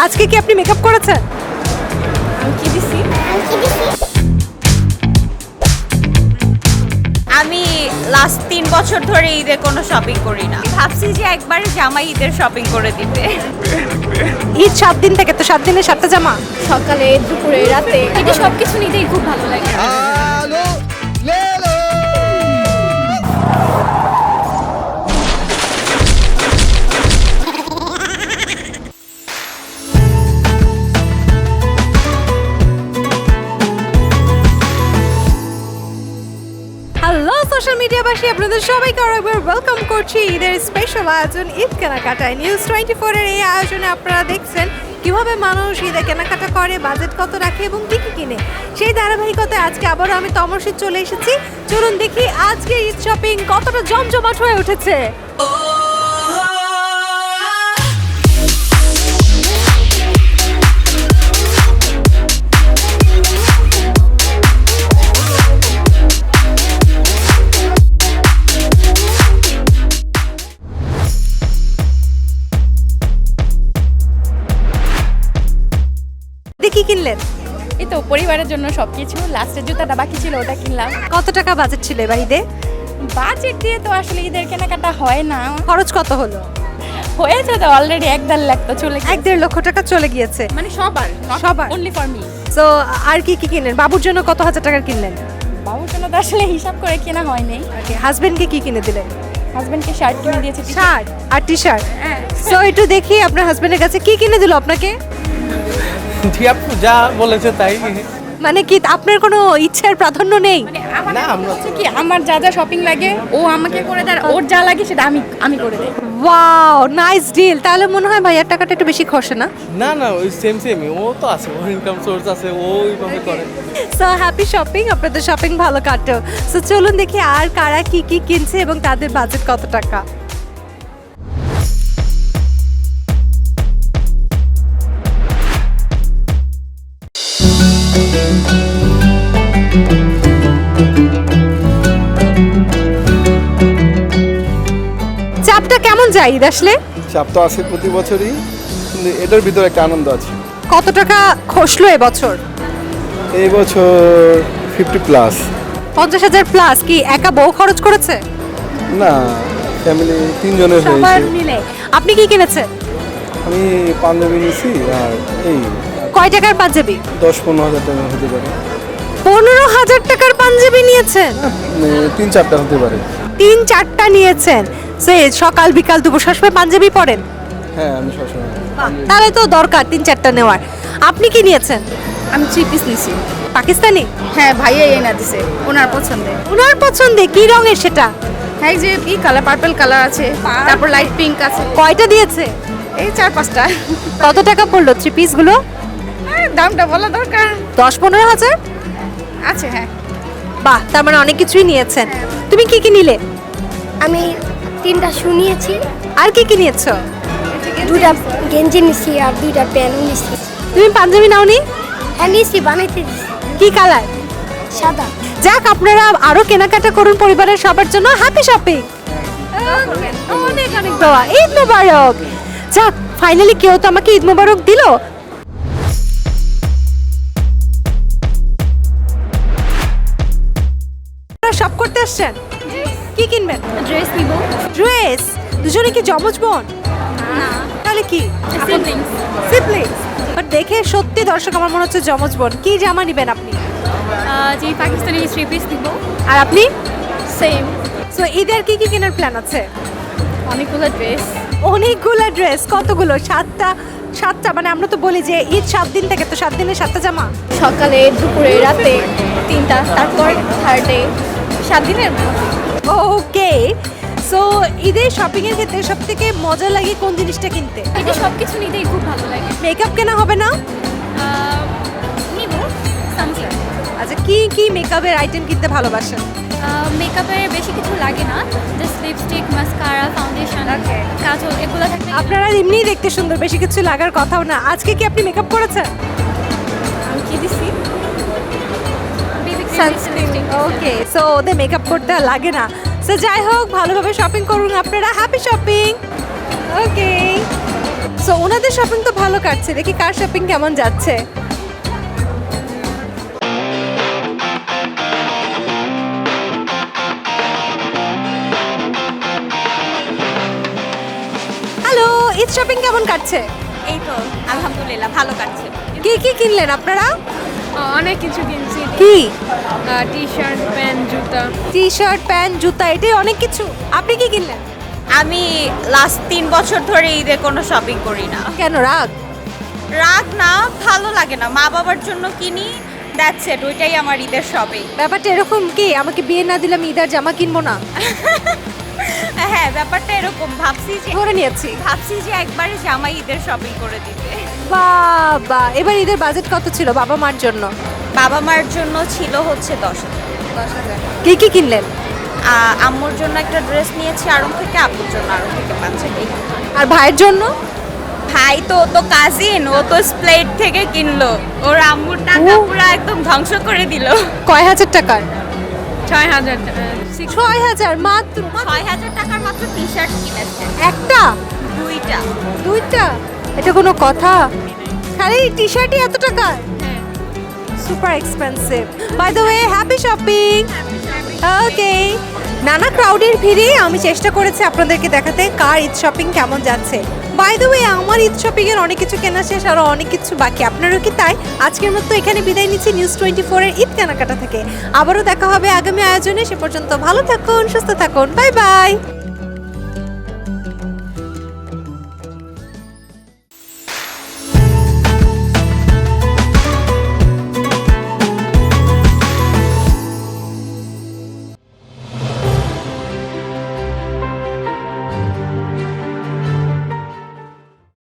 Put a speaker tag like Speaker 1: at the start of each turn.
Speaker 1: আজকে কি আপনি মেকআপ করেছেন?
Speaker 2: কি দিছি? আমি লাস্ট 3 বছর ধরে ঈদে কোনো শপিং করি না। ভাবছি যে একবারে জামা ঈদের শপিং করে দিতে।
Speaker 1: ঈদ 7 দিন থেকে, তো 7 দিনে 7টা জামা?
Speaker 2: সকালে, দুপুরে, রাতে, এটা সবকিছু নিতেই খুব ভালো লাগে।
Speaker 1: হ্যালো সোশ্যাল মিডিয়াবাসী, আপনাদের সবাইকে আরেকবার ওয়েলকাম করছি ঈদের স্পেশাল আয়োজন ঈদ কেনাকাটায়। নিউজ 24 এর এই আয়োজনে আপনারা দেখছেন কিভাবে মানুষ ঈদে কেনাকাটা করে, বাজেট কত রাখে এবং কি কি কিনে। সেই ধারাবাহিকতায় আজকে আবারও আমি তমর্ষিত চলে এসেছি। চলুন দেখি আজকে ঈদ শপিং কতটা জমজমাট হয়ে উঠেছে। কি কিনলেন?
Speaker 2: এই তো পরিবারের জন্য সবকিছু, লাস্টের জুতাটা বাকি ছিল ওটা কিনলাম।
Speaker 1: কত টাকা বাজেট ছিল এবার ঈদে?
Speaker 2: বাজেট দিয়ে তো আসলে ঈদের কেনাকাটা হয় না।
Speaker 1: খরচ কত হলো?
Speaker 2: হয়েছে তো অলরেডি 1-1.5 লাখ তো চলে গেছে।
Speaker 1: 1-1.5 লক্ষ টাকা চলে গিয়েছে
Speaker 2: মানে সবার
Speaker 1: সবার?
Speaker 2: Only for me.
Speaker 1: সো আর কি কি কিনলেন? বাবুর জন্য কত হাজার টাকার কিনলেন?
Speaker 2: বাবুর জন্য তো আসলে হিসাব করে কেনা হয়নি।
Speaker 1: হাজবেন্ডকে কি কিনে দিলেন?
Speaker 2: হাজবেন্ডকে শার্ট কিনে দিয়েছি।
Speaker 1: শার্ট আর টি শার্ট।
Speaker 2: হ্যাঁ।
Speaker 1: সো একটু দেখি আপনার হাজবেন্ডের কাছে কি কিনে দিল আপনাকে।
Speaker 3: জি আপু যা বলেছে তাই।
Speaker 1: মানে কি আপনার কোনো ইচ্ছার প্রাধান্য নেই?
Speaker 2: মানে আমার
Speaker 3: না, আমরা
Speaker 2: হচ্ছে কি, আমার যা যা শপিং লাগে ও আমাকে করে দেয়, ওর যা লাগে সেটা আমি করে দেই।
Speaker 1: Wow, nice deal. তাহলে মনে হয় ভাইয়ার টাকাটা একটু বেশি খরচে না?
Speaker 3: না না ওই সেমই ও তো আছে, ওর ইনকাম সোর্স আছে, ও ওইভাবে করে।
Speaker 1: সো হ্যাপি শপিং, আপনাদের শপিং ভালো কাটো। সো চলুন দেখি আর কারা কি কি কিনছে এবং তাদের বাজেট কত টাকা। চাপটা কেমন যায় ঈদ আসলে?
Speaker 4: চাপ তো আছে প্রতি বছরই, কিন্তু এটার ভিতরে একটা আনন্দ আছে।
Speaker 1: কত টাকা খসলো এবছর?
Speaker 4: এই বছর 50+।
Speaker 1: 50,000 প্লাস। কি একা বউ খরচ করেছে?
Speaker 4: না, ফ্যামিলি 3 জনের
Speaker 1: সবার
Speaker 4: হয়েছে।
Speaker 1: মিলে। আপনি কি কিনেছেন?
Speaker 4: আমি পাঞ্জাবি নিয়েছি, আর এই
Speaker 1: কয় টাকার পাঞ্জাবি?
Speaker 4: 10-15 হাজার টাকা হতে পারে।
Speaker 1: 15,000 টাকার পাঞ্জাবি নিয়েছেন?
Speaker 4: 3-4টা হতে পারে।
Speaker 1: 3-4টা নিয়েছেন। সে সকাল বিকাল দুপুর সবসময় পাঞ্জাবি পরেন?
Speaker 4: হ্যাঁ, আমি সবসময়।
Speaker 1: তাহলে তো দরকার 3-4টা নেওয়ার। আপনি কি নিয়েছেন?
Speaker 2: আমি 3 পিস নিছি।
Speaker 1: পাকিস্তানি?
Speaker 2: হ্যাঁ, ভাইয়া এনে দিছে ওনার পছন্দে।
Speaker 1: ওনার পছন্দে কি রঙের সেটা?
Speaker 2: হ্যাঁ, যে কি কালার, পার্পল কালার আছে, তারপর লাইট পিঙ্ক আছে।
Speaker 1: কয়টা দিয়েছে?
Speaker 2: এই 4-5টা।
Speaker 1: কত টাকা পড়লো 3 পিসগুলো?
Speaker 2: দামটা বলা দরকার
Speaker 1: 10-15 হাজার
Speaker 2: আছে। হ্যাঁ,
Speaker 1: বাহ, তার মানে অনেক কিছুই নিয়েছেন। তুমি কি কি নিলে?
Speaker 5: আমি 3টা শু নিয়েছি,
Speaker 1: আর কি কি নিয়েছো?
Speaker 5: 2টা গেঞ্জি নিয়েছি আর 2টা প্যান্টও নিয়েছি।
Speaker 1: তুমি পাঞ্জাবি নাওনি?
Speaker 5: হ্যাঁ নিয়েছি, বানাইতে দিছি।
Speaker 1: কি কালার?
Speaker 5: সাদা।
Speaker 1: যাক, আপনারা আরো কেনাকাটা করুন পরিবারের সবার জন্য। Happy shopping. অনেক অনেক দোয়া। ঈদ মোবারক। যাক, ফাইনালি কেউ তো আমাকে ঈদ মোবারক দিল। সব করতে আসছেন? কি কিনবেন?
Speaker 2: ড্রেস নিব।
Speaker 1: ড্রেস? দুজনে কি জমজ বোন?
Speaker 2: না,
Speaker 1: তাহলে কি?
Speaker 2: সিবলিংস।
Speaker 1: সিবলিংস? বাট দেখে সত্যি দর্শক আমার মনে হচ্ছে জমজ বোন। কি জামা নেবেন আপনি?
Speaker 2: যে পাকিস্তানি 3 পিস নিব।
Speaker 1: আর আপনি?
Speaker 2: সেম।
Speaker 1: সো ঈদের কি কি কেনার প্ল্যান আছে?
Speaker 2: অনেকগুলো ড্রেস।
Speaker 1: অনেকগুলো ড্রেস। কতগুলো? 7টা মানে আমরা তো বলি যে ঈদ 7 দিন থেকে, তো 7 দিনে 7টা জামা?
Speaker 2: সকালে, দুপুরে, রাতে 3টা, তারপর থার্ডে, 7 দিনের।
Speaker 1: ওকে। সো ঈদের শপিং এর ক্ষেত্রে সবথেকে মজা লাগে কোন জিনিসটা কিনতে?
Speaker 2: এটা সবকিছু নিতেই খুব ভালো লাগে।
Speaker 1: মেকআপ কেনা হবে না?
Speaker 2: নিব সানস্ক্রিন।
Speaker 1: আচ্ছা, কি কি মেকআপের আইটেম কিনতে ভালোবাসেন?
Speaker 2: মেকআপের বেশি কিছু লাগে না, জাস্ট লিপস্টিক, মাস্কারা, ফাউন্ডেশন, কাজল, এগুলো থাকলে।
Speaker 1: আপনারা এমনিই দেখতে সুন্দর, বেশি কিছু লাগার কথাও না। আজকে কি আপনি মেকআপ করেছেন?
Speaker 2: আমি কি দিছি?
Speaker 1: সানস্ক্রিন। ওকে, সো ওদের মেকআপ করতে আর লাগে না। সো যাই হোক, ভালোভাবে শপিং করুন আপনারা। Happy shopping. ওকে। সো ওনাদের শপিং তো ভালো কাটছে, দেখি কার শপিং কেমন যাচ্ছে। হ্যালো, ঈদ শপিং কেমন কাটছে?
Speaker 2: এই তো আলহামদুলিল্লাহ ভালো কাটছে।
Speaker 1: কি কি কিনলেন আপনারা?
Speaker 6: অনেক কিছু কিনছি,
Speaker 1: কি?
Speaker 6: টি শার্ট, প্যান্ট, জুতা।
Speaker 1: টি শার্ট, প্যান্ট, জুতা, এটাই অনেক কিছু। আপনি কি কিনলেন?
Speaker 2: আমি লাস্ট 3 বছর ধরে ঈদে কোনো শপিং করি না।
Speaker 1: কেন রাগ?
Speaker 2: রাগ না, ভালো লাগে না। মা বাবার জন্য কিনি, দ্যাটস ইট, ওইটাই আমার ঈদের শপিং।
Speaker 1: ব্যাপারটা এরকম কি, আমাকে বিয়ে না দিলাম ঈদের জামা কিনবো না?
Speaker 2: হ্যাঁ, ব্যাপারটা এরকম।
Speaker 1: ধরে নিয়েছি।
Speaker 2: ভাবছি যে একবারে জামাই ঈদের শপিং করে দিতে।
Speaker 1: বাবা, এবার ঈদের বাজেট কত ছিল বাবা মার জন্য?
Speaker 2: বাবা মার জন্য ছিল হচ্ছে 10,000।
Speaker 1: কি কি কিনলেন?
Speaker 2: আম্মুর জন্য একটা ড্রেস নিয়েছি আড়ং থেকে, আব্বুর জন্য আড়ং থেকে 5,000।
Speaker 1: আর ভাইয়ের জন্য?
Speaker 2: ভাই তো ও তো কাজিন, ও তো স্প্লেট থেকে কিনলো। ওর আম্মুর টাকা
Speaker 1: ও।
Speaker 2: পুরো একদম ধ্বংস করে দিল।
Speaker 1: কয় হাজার টাকার?
Speaker 6: 6,000।
Speaker 1: 6,000 মাত্র?
Speaker 2: 6,000 টাকার মাত্র টি শার্ট কিনেছে,
Speaker 1: একটা? দুইটা? এটা কোনো কথা? খালি টি শার্টই এত টাকা? Super expensive. By the way, happy shopping. Okay, নানা ক্রাউডের ভিড়ে আমি চেষ্টা করেছি আপনাদেরকে দেখাতে কার ঈদ শপিং কেমন যাচ্ছে। বাই দ্য ওয়ে, আমার ঈদ শপিং এর অনেক কিছু কেনা শেষ, আরও অনেক কিছু বাকি। আপনারও কি তাই? আজকের মতো এখানে বিদায় নিচ্ছি নিউজ 24 এর ঈদ কেনাকাটা থেকে। আবারও দেখা হবে আগামী আয়োজনে। সে পর্যন্ত ভালো থাকুন, সুস্থ থাকুন, বাই বাই।